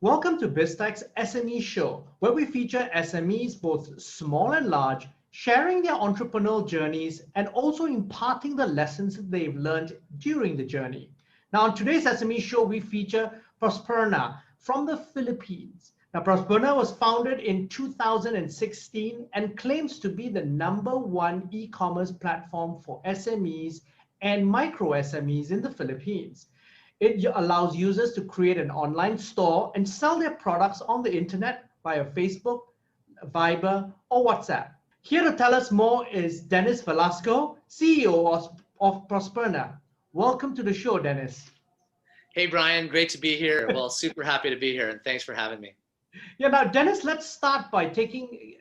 Welcome to Biztech SME Show, where we feature SMEs, both small and large, sharing their entrepreneurial journeys and also imparting the lessons that they've learned during the journey. Now, on today's SME Show, we feature Prosperna from the Philippines. Now, Prosperna was founded in 2016 and claims to be the #1 e-commerce platform for SMEs and micro SMEs in the Philippines. It allows users to create an online store and sell their products on the internet via Facebook, Viber, or WhatsApp. Here to tell us more is Dennis Velasco, CEO of Prosperna. Welcome to the show, Dennis. Hey, Brian, great to be here. Well, super happy to be here, and thanks for having me. Yeah, now, Dennis, let's start by taking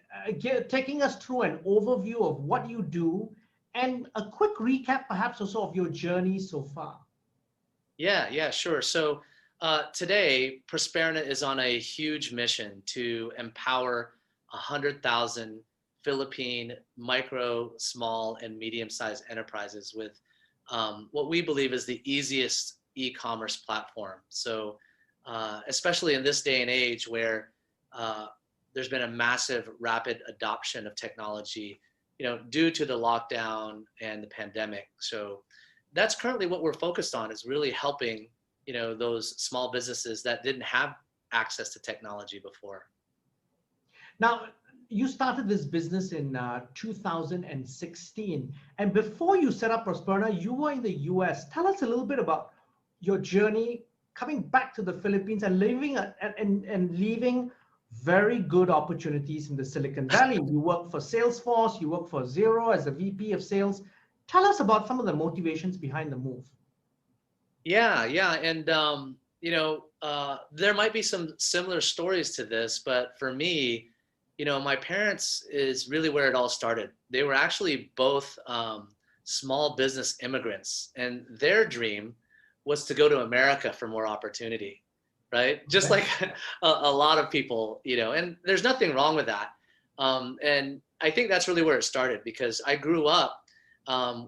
us through an overview of what you do and a quick recap, perhaps, also of your journey so far. Yeah, sure. So today, Prosperna is on a huge mission to empower 100,000 Philippine micro, small, and medium-sized enterprises with what we believe is the easiest e-commerce platform. So especially in this day and age where there's been a massive rapid adoption of technology, due to the lockdown and the pandemic. So that's currently what we're focused on, is really helping, those small businesses that didn't have access to technology before. Now, you started this business in 2016, and before you set up Prosperna, you were in the US. Tell us a little bit about your journey coming back to the Philippines and leaving very good opportunities in the Silicon Valley. You work for Salesforce, you work for Xero as a VP of sales. Tell us about some of the motivations behind the move. Yeah, and there might be some similar stories to this, but for me, my parents is really where it all started. They were actually both small business immigrants, and their dream was to go to America for more opportunity, right? Just like a lot of people, and there's nothing wrong with that. And I think that's really where it started, because I grew up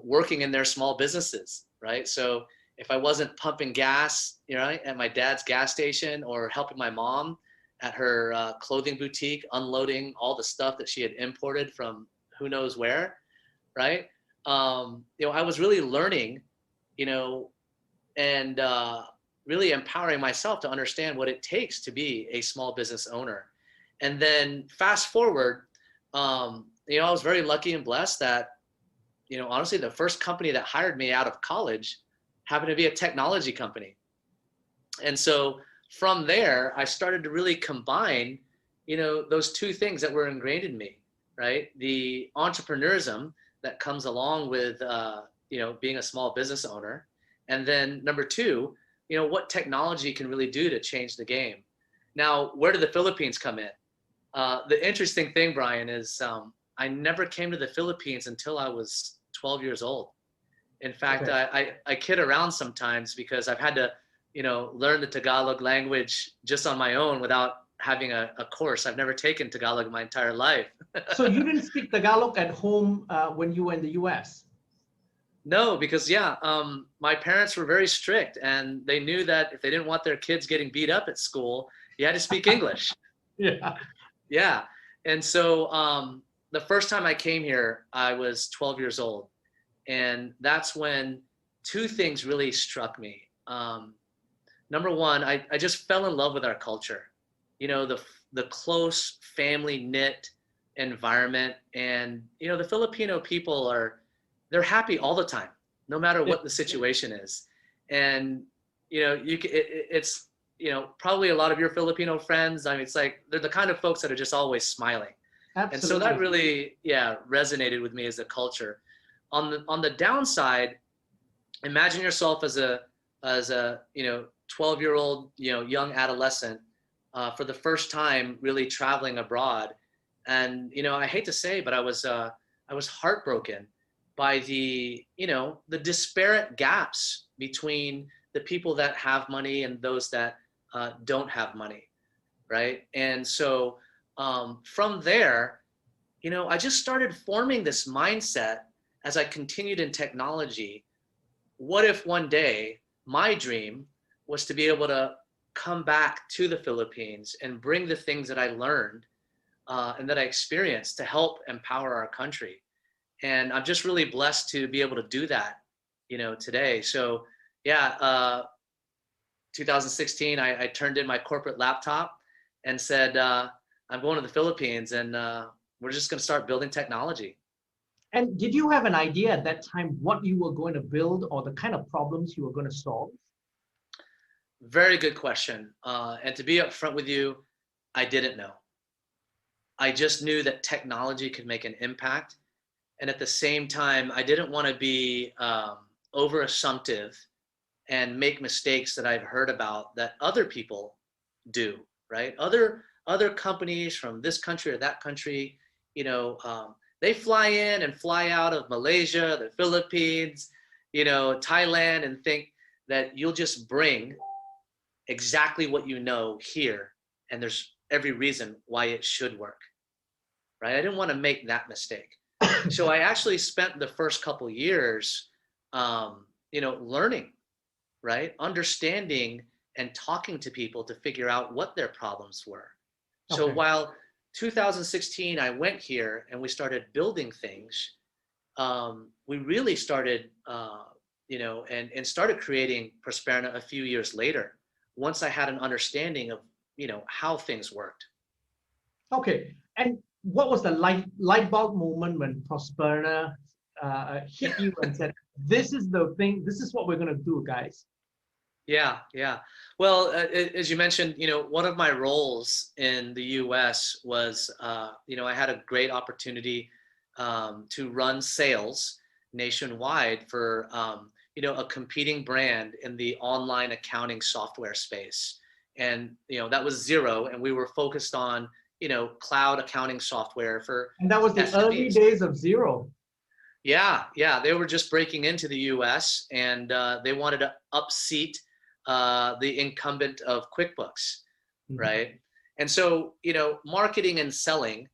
working in their small businesses, right? So if I wasn't pumping gas, at my dad's gas station, or helping my mom at her clothing boutique, unloading all the stuff that she had imported from who knows where, right? I was really learning, and really empowering myself to understand what it takes to be a small business owner. And then fast forward, I was very lucky and blessed that, honestly, the first company that hired me out of college happened to be a technology company. And so from there, I started to really combine, those two things that were ingrained in me, right? The entrepreneurism that comes along with, being a small business owner. And then number two, what technology can really do to change the game. Now, where do the Philippines come in? The interesting thing, Brian, is I never came to the Philippines until I was 12 years old. In fact, okay. I kid around sometimes because I've had to, learn the Tagalog language just on my own without having a course. I've never taken Tagalog my entire life. So you didn't speak Tagalog at home when you were in the US? No, because my parents were very strict, and they knew that if they didn't want their kids getting beat up at school, you had to speak English. Yeah. And so the first time I came here, I was 12 years old. And that's when two things really struck me. Number one, I just fell in love with our culture. The close family knit environment, and the Filipino people they're happy all the time, no matter what the situation is. And it's probably a lot of your Filipino friends. I mean, it's like they're the kind of folks that are just always smiling. Absolutely. And so that really resonated with me as a culture. On the downside, imagine yourself as a 12-year-old young adolescent for the first time really traveling abroad. And I hate to say, but I was heartbroken by the disparate gaps between the people that have money and those that don't have money, right? And so from there, I just started forming this mindset as I continued in technology. What if one day my dream was to be able to come back to the Philippines and bring the things that I learned and that I experienced to help empower our country. And I'm just really blessed to be able to do that, today. So yeah, 2016, I turned in my corporate laptop and said, I'm going to the Philippines, and we're just going to start building technology. And did you have an idea at that time what you were going to build or the kind of problems you were going to solve? Very good question. And to be upfront with you, I didn't know. I just knew that technology could make an impact. And at the same time, I didn't want to be over assumptive and make mistakes that I've heard about that other people do, right? Other companies from this country or that country, they fly in and fly out of Malaysia, the Philippines, Thailand, and think that you'll just bring exactly what you know here, and there's every reason why it should work, right? I didn't want to make that mistake. So I actually spent the first couple years, learning, right? Understanding and talking to people to figure out what their problems were. So Okay. while 2016, I went here and we started building things, we really started, and started creating Prosperna a few years later, once I had an understanding of, how things worked. Okay. And what was the light bulb moment when Prosperna hit you and said, this is the thing, this is what we're going to do, guys? Yeah. Well, as you mentioned, one of my roles in the U.S. was, I had a great opportunity to run sales nationwide for, a competing brand in the online accounting software space. And, that was Xero, and we were focused on, cloud accounting software for And that was the SMEs. early days of Xero. Yeah. They were just breaking into the U.S. and they wanted to upseat the incumbent of QuickBooks, right? And so, marketing and selling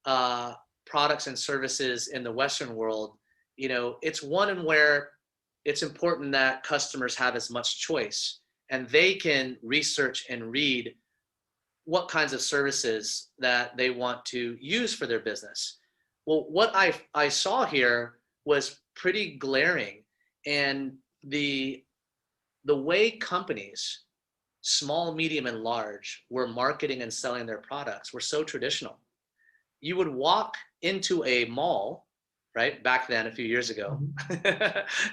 products and services in the Western world, it's one in where it's important that customers have as much choice and they can research and read what kinds of services that they want to use for their business. Well, what I saw here was pretty glaring, and the way companies, small, medium, and large, were marketing and selling their products were so traditional. You would walk into a mall, right? Back then, a few years ago,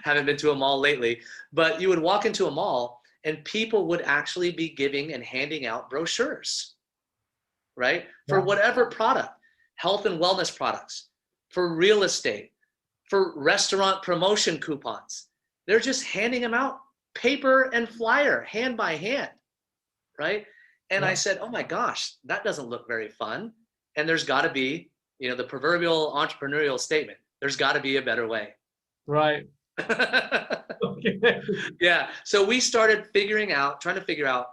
haven't been to a mall lately, but you would walk into a mall and people would actually be giving and handing out brochures, right? For whatever product, health and wellness products, for real estate, for restaurant promotion coupons. They're just handing them out, paper and flyer, hand by hand, right? And I said, oh my gosh, that doesn't look very fun. And there's got to be, the proverbial entrepreneurial statement, there's got to be a better way. Right. Okay. Yeah. So we started trying to figure out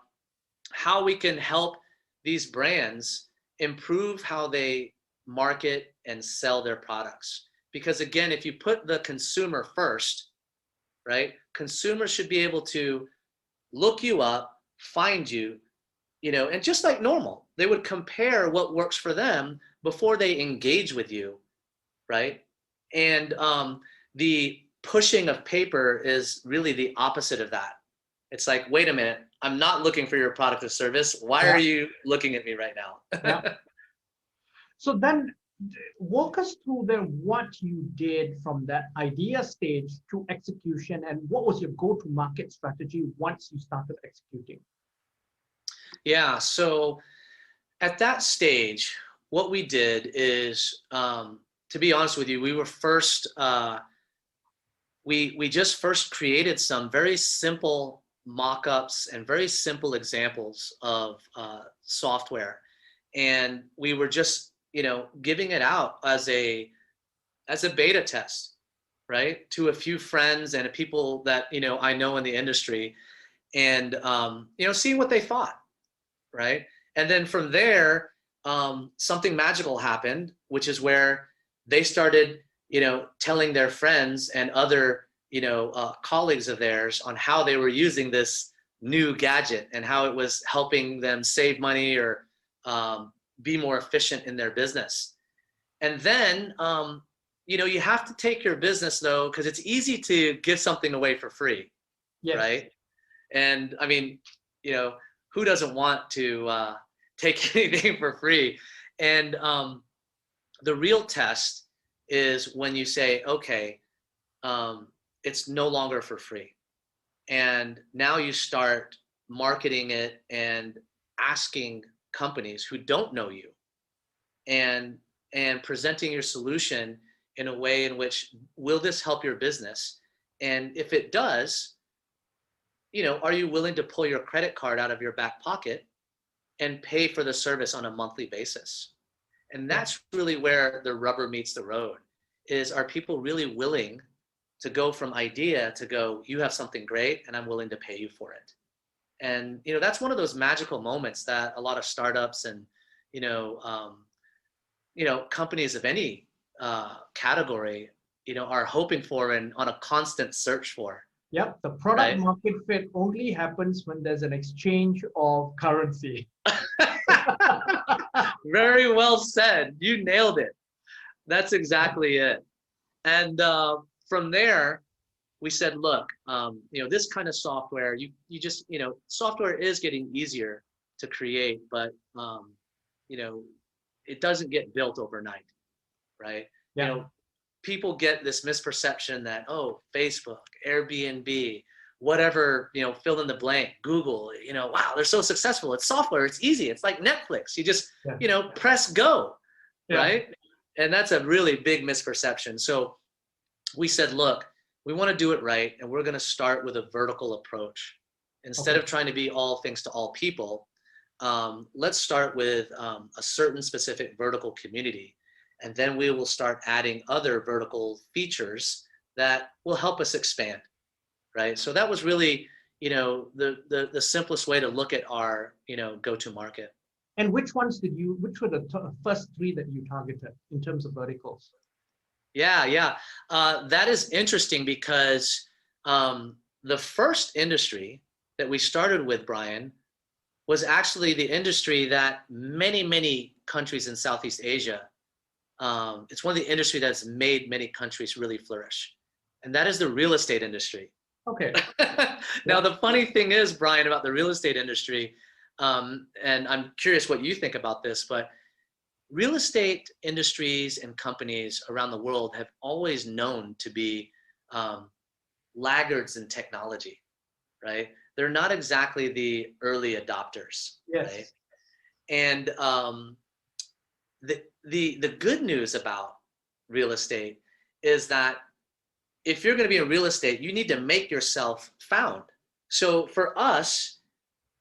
how we can help these brands improve how they market and sell their products. Because again, if you put the consumer first, right? Consumers should be able to look you up, find you, and just like normal, they would compare what works for them before they engage with you, right? And the pushing of paper is really the opposite of that. It's like, wait a minute, I'm not looking for your product or service. Why are you looking at me right now? So then walk us through then what you did from that idea stage to execution, and what was your go-to-market strategy once you started executing? Yeah, so at that stage, what we did is, to be honest with you, we were first, we just first created some very simple mock-ups and very simple examples of software. And we were just, giving it out as a beta test, right? To a few friends and people that, I know in the industry, and, seeing what they thought, right? And then from there, something magical happened, which is where they started, telling their friends and other, colleagues of theirs on how they were using this new gadget and how it was helping them save money or be more efficient in their business. And then, you have to take your business though, because it's easy to give something away for free, Yes. right? And I mean, who doesn't want to take anything for free? And the real test is when you say, okay, it's no longer for free. And now you start marketing it and asking companies who don't know you and presenting your solution in a way in which, will this help your business? And if it does, are you willing to pull your credit card out of your back pocket and pay for the service on a monthly basis? And that's really where the rubber meets the road, is, are people really willing to go from idea to go, you have something great and I'm willing to pay you for it? And, that's one of those magical moments that a lot of startups and, companies of any category, are hoping for and on a constant search for. Yep, the product Right? market fit only happens when there's an exchange of currency. Very well said. You nailed it. That's exactly it. And from there, we said, look, this kind of software, you just, software is getting easier to create, but, it doesn't get built overnight, right? Yeah. People get this misperception that, oh, Facebook, Airbnb, whatever, fill in the blank, Google, wow, they're so successful. It's software. It's easy. It's like Netflix. You just, press go, right? And that's a really big misperception. So we said, look, we want to do it right, and we're going to start with a vertical approach. Instead of trying to be all things to all people, let's start with a certain specific vertical community, and then we will start adding other vertical features that will help us expand, right? So that was really, the simplest way to look at our, go-to market. And which were the first three that you targeted in terms of verticals? Yeah. That is interesting because the first industry that we started with, Brian, was actually the industry that many countries in Southeast Asia, it's one of the industry that's made many countries really flourish. And that is the real estate industry. Okay. Now, the funny thing is, Brian, about the real estate industry, and I'm curious what you think about this, but real estate industries and companies around the world have always known to be laggards in technology, right? They're not exactly the early adopters, right? And the good news about real estate is that if you're going to be in real estate, you need to make yourself found. So for us,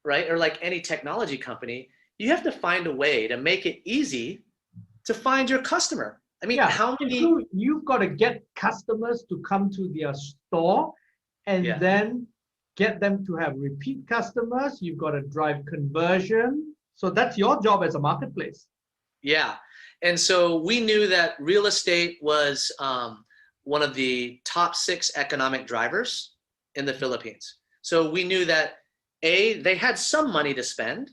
right, or like any technology company, you have to find a way to make it easy to find your customer. I mean, how many? You've got to get customers to come to their store and then get them to have repeat customers. You've got to drive conversion. So that's your job as a marketplace. Yeah. And so we knew that real estate was one of the top 6 economic drivers in the Philippines. So we knew that A, they had some money to spend,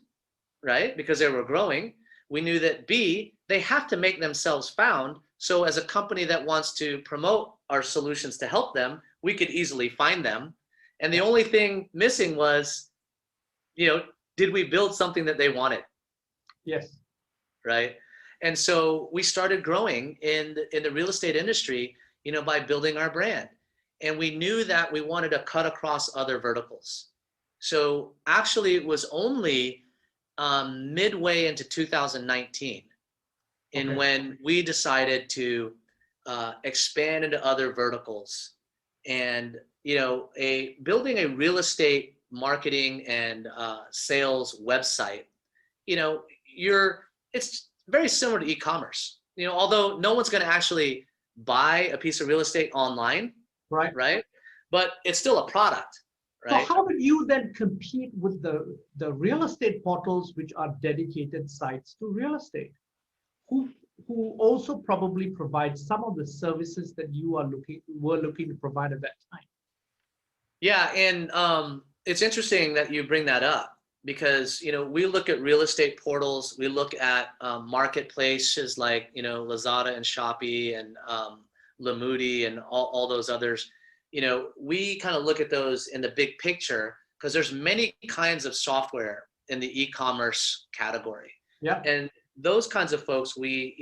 right? Because they were growing. We knew that B, they have to make themselves found. So as a company that wants to promote our solutions to help them, we could easily find them. And the only thing missing was, did we build something that they wanted? Yes. Right. And so we started growing in the real estate industry, by building our brand. And we knew that we wanted to cut across other verticals. So actually it was only midway into 2019 when we decided to expand into other verticals. And building a real estate marketing and sales website, it's very similar to e-commerce. Although no one's going to actually buy a piece of real estate online, right? But it's still a product, right? So how did you then compete with the real estate portals, which are dedicated sites to real estate, who also probably provide some of the services that you were looking to provide at that time? Yeah, and it's interesting that you bring that up because, we look at real estate portals, we look at marketplaces like, Lazada and Shopee and Lamudi and all those others. We kind of look at those in the big picture because there's many kinds of software in the e-commerce category. Yeah. And those kinds of folks we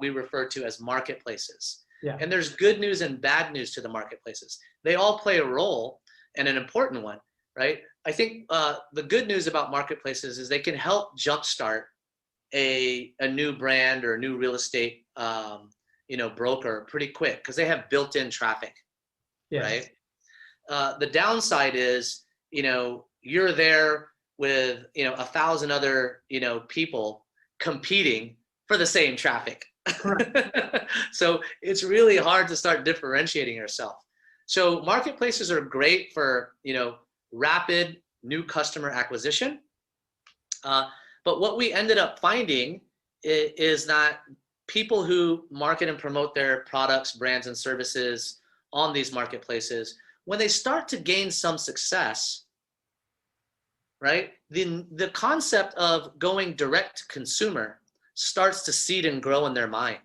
refer to as marketplaces. Yeah. And there's good news and bad news to the marketplaces. They all play a role, and an important one, right? I think the good news about marketplaces is they can help jumpstart a new brand or a new real estate broker pretty quick because they have built-in traffic. Yes. Right? The downside is, you're there with 1,000 other people competing for the same traffic. So it's really hard to start differentiating yourself. So marketplaces are great for rapid new customer acquisition. But what we ended up finding is that people who market and promote their products, brands, and services on these marketplaces, when they start to gain some success, right, the concept of going direct to consumer starts to seed and grow in their mind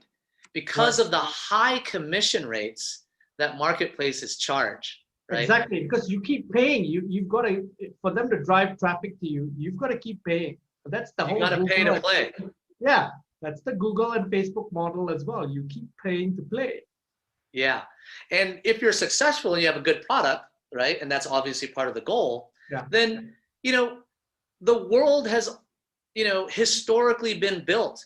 because of the high commission rates that marketplaces charge. Right? Exactly, because you keep paying. You've got to, for them to drive traffic to you, you've got to keep paying. That's the whole. You got to pay to play. Yeah, that's the Google and Facebook model as well. You keep paying to play. Yeah. And if you're successful and you have a good product, right, and that's obviously part of the goal, then, the world has, historically been built,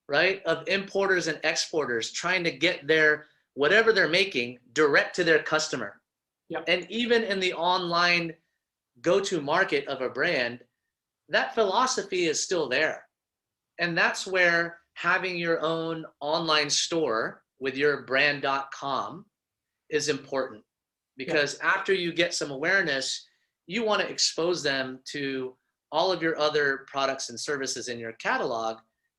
right, of importers and exporters trying to get their, whatever they're making direct to their customer. Yep. And even in the online go-to market of a brand, that philosophy is still there. And that's where having your own online store with your brand.com is important, because after you get some awareness, you want to expose them to all of your other products and services in your catalog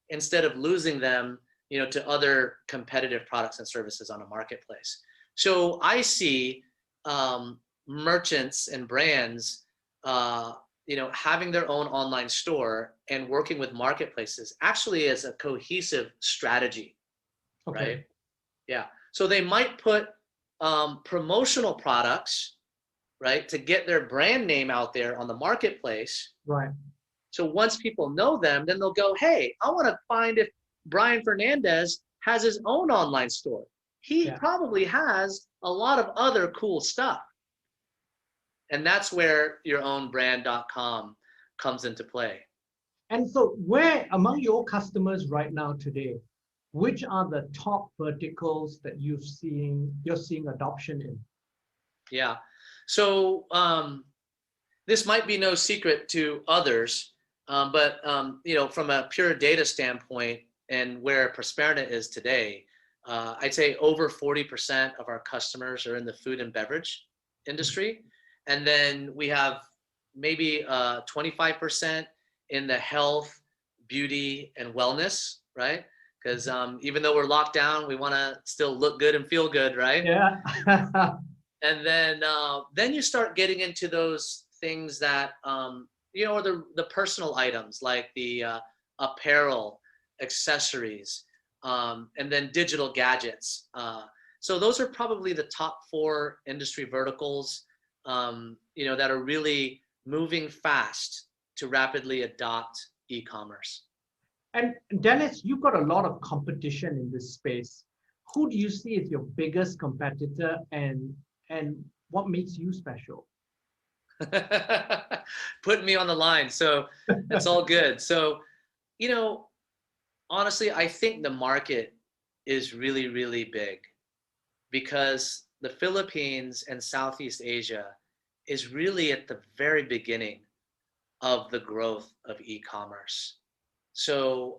instead of losing them, to other competitive products and services on a marketplace. So I see merchants and brands, having their own online store and working with marketplaces actually as a cohesive strategy. Okay. Right? Yeah. So they might put promotional products, right, to get their brand name out there on the marketplace. Right. So once people know them, then they'll go, hey, I want to find if Brian Fernandez has his own online store. He probably has a lot of other cool stuff. And that's where your own brand.com comes into play. And so where among your customers right now today, which are the top verticals that you're seeing adoption in? Yeah. So this might be no secret to others, but from a pure data standpoint and where Prosperna is today, I'd say over 40% of our customers are in the food and beverage industry. And then we have maybe 25% in the health, beauty, and wellness, right? Because even though we're locked down, we want to still look good and feel good, right? Yeah. And then you start getting into those things that, are the personal items like the apparel, accessories, and then digital gadgets. So those are probably the top 4 industry verticals, that are really moving fast to rapidly adopt e-commerce. And Dennis, you've got a lot of competition in this space. Who do you see as your biggest competitor, and what makes you special? Putting me on the line, so it's all good. So, honestly, I think the market is really, really big because the Philippines and Southeast Asia is really at the very beginning of the growth of e-commerce. So,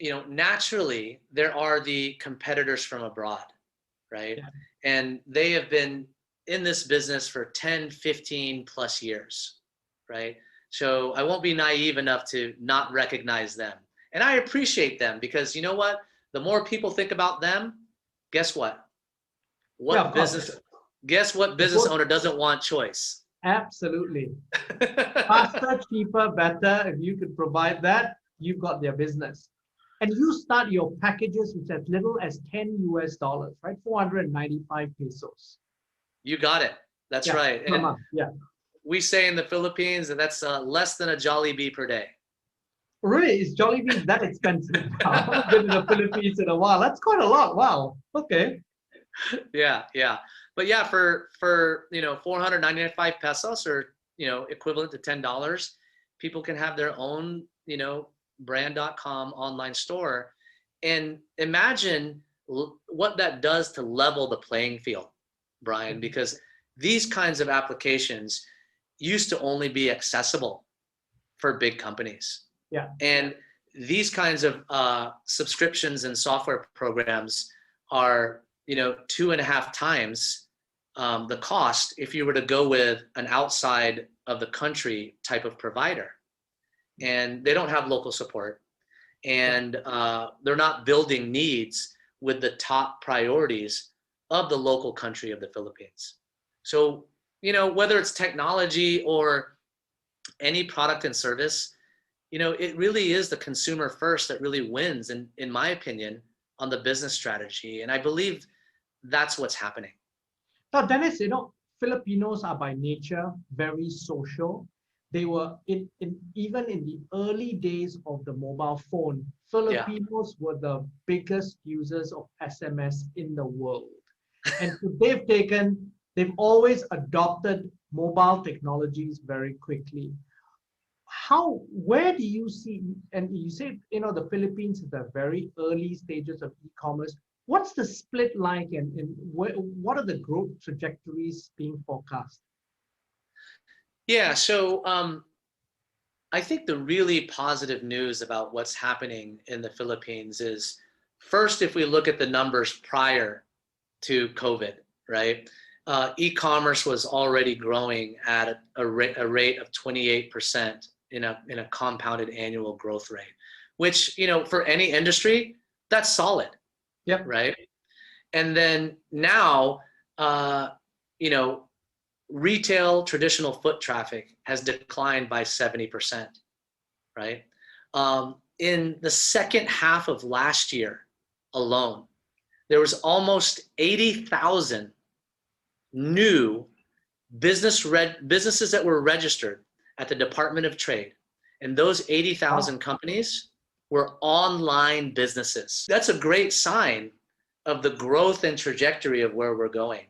naturally, there are the competitors from abroad, right? Yeah. And they have been in this business for 10, 15 plus years, right? So I won't be naive enough to not recognize them. And I appreciate them because you know what? The more people think about them, guess what? Guess what business owner doesn't want choice? Absolutely. Faster, cheaper, better. If you could provide that, you've got their business. And you start your packages with as little as 10 US dollars, right? 495 pesos. You got it. That's Yeah, right. per And month. Yeah. we say in the Philippines that that's less than a Jollibee per day. Really? Is Jollibee that expensive now? I haven't been in the Philippines in a while. That's quite a lot. Wow. Okay. Yeah, yeah. But yeah, for 495 pesos, or equivalent to $10, people can have their own brand.com online store. And imagine what that does to level the playing field, Brian, because these kinds of applications used to only be accessible for big companies. Yeah. And these kinds of subscriptions and software programs are 2.5 times the cost if you were to go with an outside of the country type of provider. And they don't have local support, and they're not building needs with the top priorities of the local country of the Philippines. So, whether it's technology or any product and service, it really is the consumer first that really wins, in my opinion, on the business strategy. And I believe that's what's happening. Now, Dennis, Filipinos are by nature very social. They were even in the early days of the mobile phone, Filipinos were the biggest users of SMS in the world. And so they've always adopted mobile technologies very quickly. Where do you see, and you say, the Philippines is the very early stages of e-commerce. What's the split like, and what are the growth trajectories being forecast? Yeah, so I think the really positive news about what's happening in the Philippines is, first, if we look at the numbers prior to COVID, right? E-commerce was already growing at a rate of 28% in a compounded annual growth rate, which, for any industry, that's solid. Yep. Right. And then now, retail traditional foot traffic has declined by 70%. Right. In the second half of last year alone, there was almost 80,000 new businesses that were registered at the Department of Trade. And those 80,000 companies were online businesses. That's a great sign of the growth and trajectory of where we're going.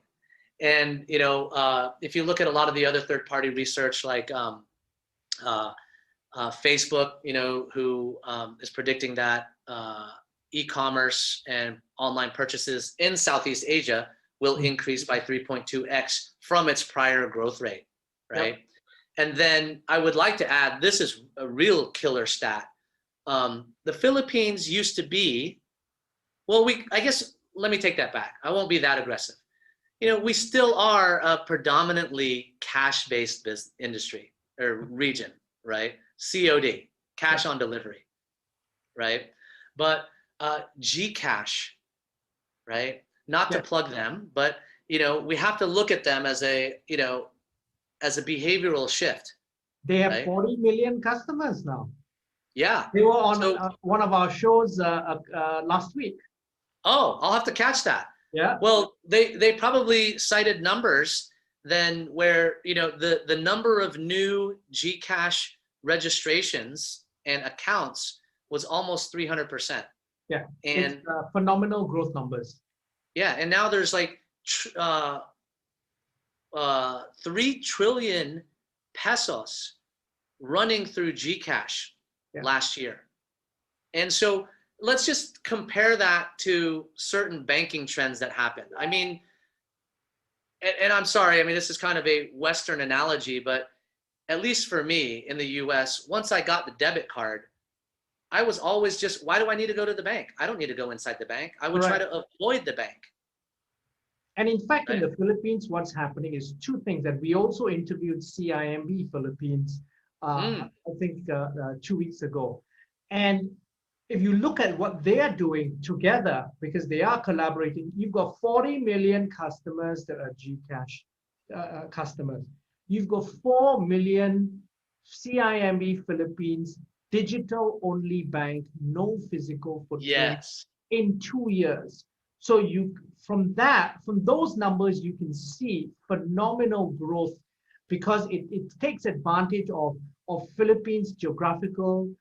And, if you look at a lot of the other third-party research, like Facebook, who is predicting that e-commerce and online purchases in Southeast Asia will increase by 3.2x from its prior growth rate, right? Yep. And then I would like to add, this is a real killer stat. The Philippines used to be, I guess, let me take that back. I won't be that aggressive. We still are a predominantly cash-based industry or region, right? COD, cash on delivery, right? But Gcash, right? Not to plug them, but we have to look at them as a behavioral shift. They have 40 million customers now. Yeah. They were on one of our shows last week. Oh, I'll have to catch that. Yeah. Well, they probably cited numbers then where, the number of new Gcash registrations and accounts was almost 300%. Yeah. And it's phenomenal growth numbers. Yeah. And now there's like 3 trillion pesos running through Gcash last year. And so let's just compare that to certain banking trends that happened. I mean, and I'm sorry, this is kind of a Western analogy, but at least for me in the US, once I got the debit card, I was always just, why do I need to go to the bank? I don't need to go inside the bank. I would try to avoid the bank. And in fact, in the Philippines, what's happening is two things that we also interviewed CIMB Philippines, I think 2 weeks ago. And if you look at what they are doing together, because they are collaborating, you've got 40 million customers that are Gcash customers. You've got 4 million CIMB Philippines digital only bank, no physical footprint Yes. in 2 years. So from those numbers, you can see phenomenal growth because it takes advantage of Philippines geographical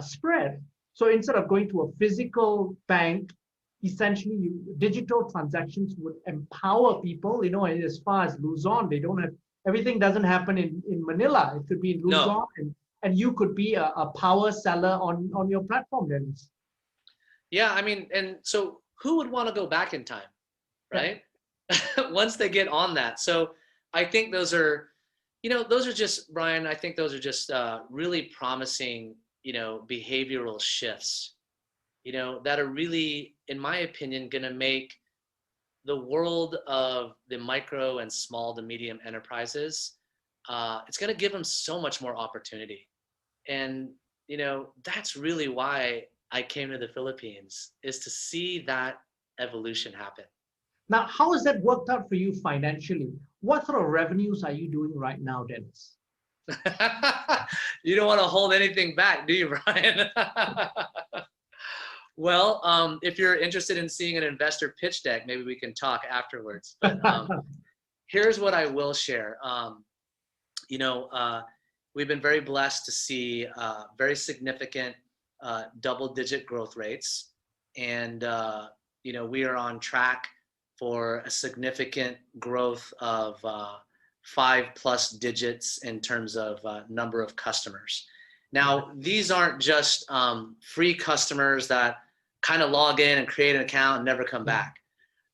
spread. So instead of going to a physical bank, essentially digital transactions would empower people, as far as Luzon, they don't have, everything doesn't happen in Manila. It could be in No. Luzon, and you could be a power seller on your platform, Dennis. Yeah, I mean, and so who would want to go back in time, Yeah. right? Once they get on that. So I think those are just, Brian, I think those are just really promising, behavioral shifts, that are really, in my opinion, going to make the world of the micro and small to medium enterprises, it's going to give them so much more opportunity. And, that's really why I came to the Philippines, is to see that evolution happen. Now, how has that worked out for you financially? What sort of revenues are you doing right now, Dennis? You don't want to hold anything back, do you, Brian? Well, if you're interested in seeing an investor pitch deck, maybe we can talk afterwards. But here's what I will share. We've been very blessed to see very significant double-digit growth rates. And, we are on track for a significant growth of 5+ digits in terms of number of customers. Now, these aren't just free customers that kind of log in and create an account and never come back.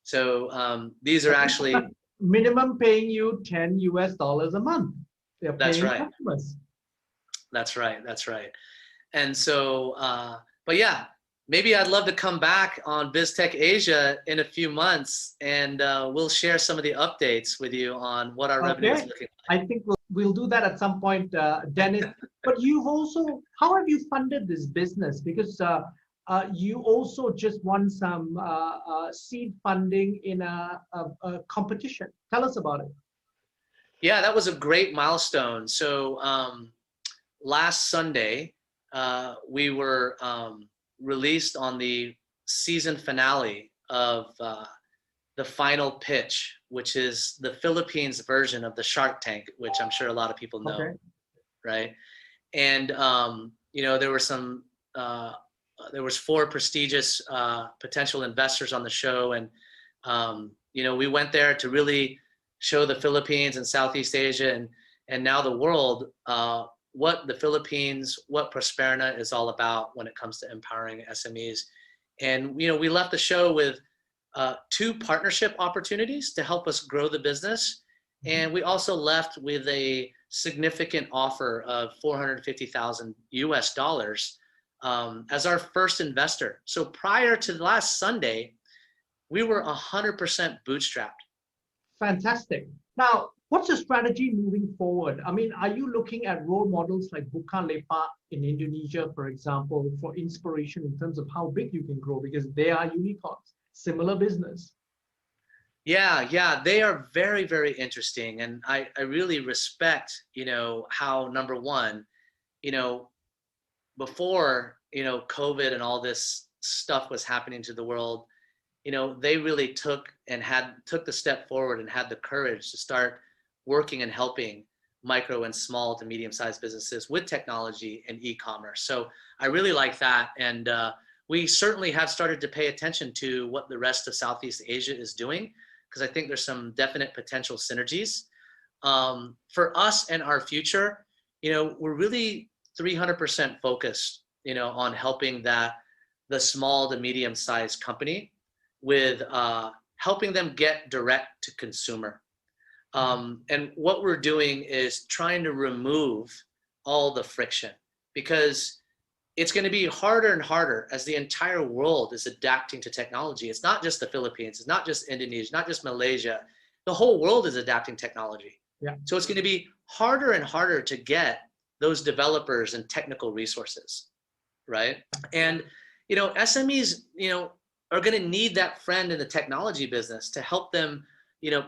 So these are actually minimum paying you $10 a month. They're That's paying right. customers. That's right. That's right. And so, but yeah, maybe I'd love to come back on Biztech Asia in a few months, and we'll share some of the updates with you on what our revenue is looking like. I think we'll do that at some point, Dennis. But how have you funded this business? Because you also just won some seed funding in a competition. Tell us about it. Yeah, that was a great milestone. So last Sunday, we were released on the season finale of the final pitch, which is the Philippines version of the Shark Tank, which I'm sure a lot of people know, right? And there were there was 4 prestigious potential investors on the show, and we went there to really show the Philippines and Southeast Asia and now the world what the Philippines, what Prosperna is all about when it comes to empowering SMEs. And we left the show with 2 partnership opportunities to help us grow the business, and we also left with a significant offer of $450,000 as our first investor. So prior to last Sunday, we were 100% bootstrapped. Fantastic. Now, what's your strategy moving forward? I mean, are you looking at role models like Bukalapak in Indonesia, for example, for inspiration in terms of how big you can grow? Because they are unicorns, similar business. Yeah, they are very, very interesting. And I really respect, how, number one, before, COVID and all this stuff was happening to the world, they really took the step forward and had the courage to start working and helping micro and small to medium-sized businesses with technology and e-commerce. So I really like that. And we certainly have started to pay attention to what the rest of Southeast Asia is doing, because I think there's some definite potential synergies. For us and our future, we're really 300% focused, on helping the small to medium-sized company with helping them get direct to consumer. And what we're doing is trying to remove all the friction, because it's going to be harder and harder as the entire world is adapting to technology. It's not just the Philippines, it's not just Indonesia, not just Malaysia. The whole world is adapting technology. Yeah. So it's going to be harder and harder to get those developers and technical resources, right? And SMEs, are going to need that friend in the technology business to help them,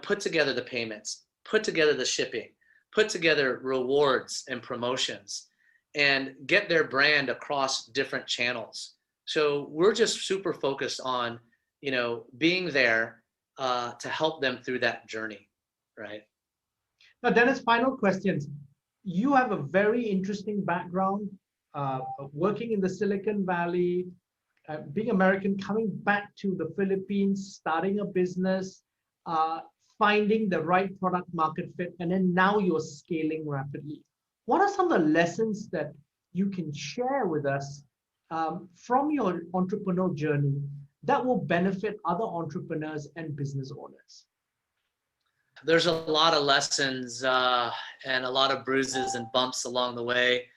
put together the payments, put together the shipping, put together rewards and promotions, and get their brand across different channels. So we're just super focused on, being there to help them through that journey, right? Now, Dennis, final questions. You have a very interesting background, working in the Silicon Valley, being American, coming back to the Philippines, starting a business, finding the right product market fit, and then now you're scaling rapidly. What are some of the lessons that you can share with us from your entrepreneurial journey that will benefit other entrepreneurs and business owners? There's a lot of lessons and a lot of bruises and bumps along the way.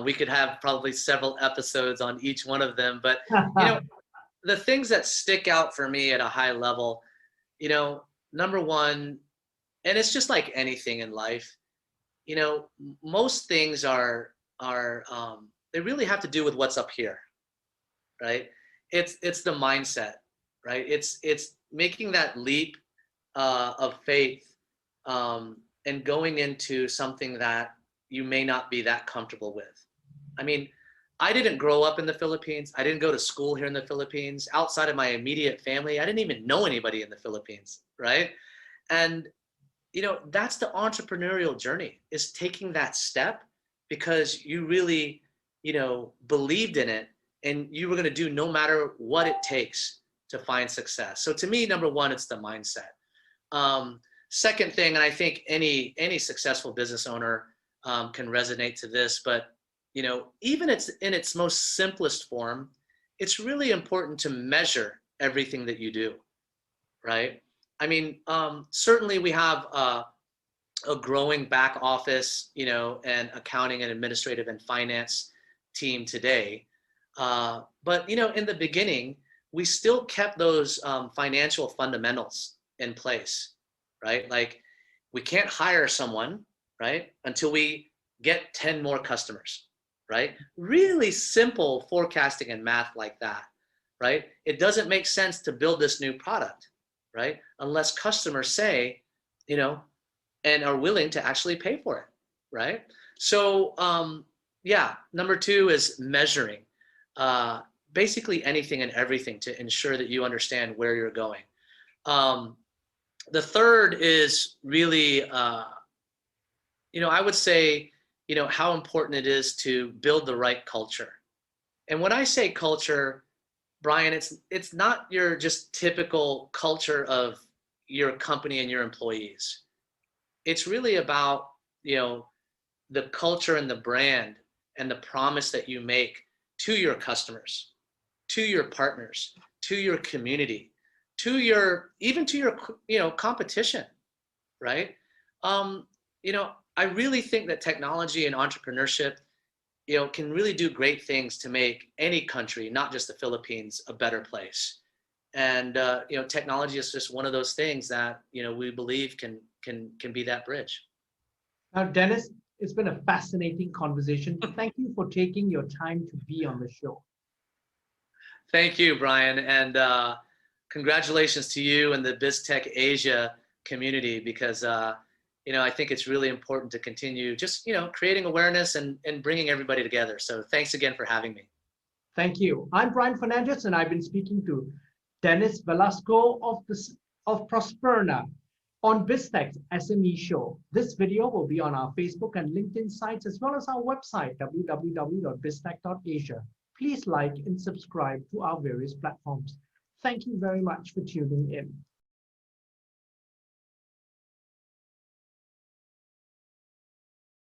We could have probably several episodes on each one of them, but the things that stick out for me at a high level, number one, and it's just like anything in life, most things are they really have to do with what's up here, right? It's the mindset, right? It's making that leap of faith and going into something that you may not be that comfortable with. I mean, I didn't grow up in the Philippines. I didn't go to school here in the Philippines. Outside of my immediate family, I didn't even know anybody in the Philippines, right? And that's the entrepreneurial journey, is taking that step because you really, believed in it and you were going to do no matter what it takes to find success. So to me, number one, it's the mindset. Second thing, and I think any successful business owner can resonate to this, but even it's in its most simplest form, it's really important to measure everything that you do, right? I mean, certainly we have a growing back office, and accounting and administrative and finance team today. But, in the beginning, we still kept those financial fundamentals in place, right? Like, we can't hire someone, right, until we get 10 more customers, right? Really simple forecasting and math like that, right? It doesn't make sense to build this new product, right, unless customers say, and are willing to actually pay for it, right? So, number two is measuring basically anything and everything to ensure that you understand where you're going. The third is really, I would say, how important it is to build the right culture. And when I say culture, Brian, it's not your just typical culture of your company and your employees. It's really about, the culture and the brand and the promise that you make to your customers, to your partners, to your community, even to your competition, right? I really think that technology and entrepreneurship, can really do great things to make any country, not just the Philippines, a better place. And technology is just one of those things that we believe can be that bridge. Now, Dennis, it's been a fascinating conversation. Thank you for taking your time to be on the show. Thank you, Brian, and congratulations to you and the Biztech Asia community, because I think it's really important to continue just creating awareness and bringing everybody together. So thanks again for having me. Thank you. I'm Brian Fernandez, and I've been speaking to Dennis Velasco of Prosperna on Biztech SME Show. This video will be on our Facebook and LinkedIn sites, as well as our website, www.biztech.asia. Please like and subscribe to our various platforms. Thank you very much for tuning in.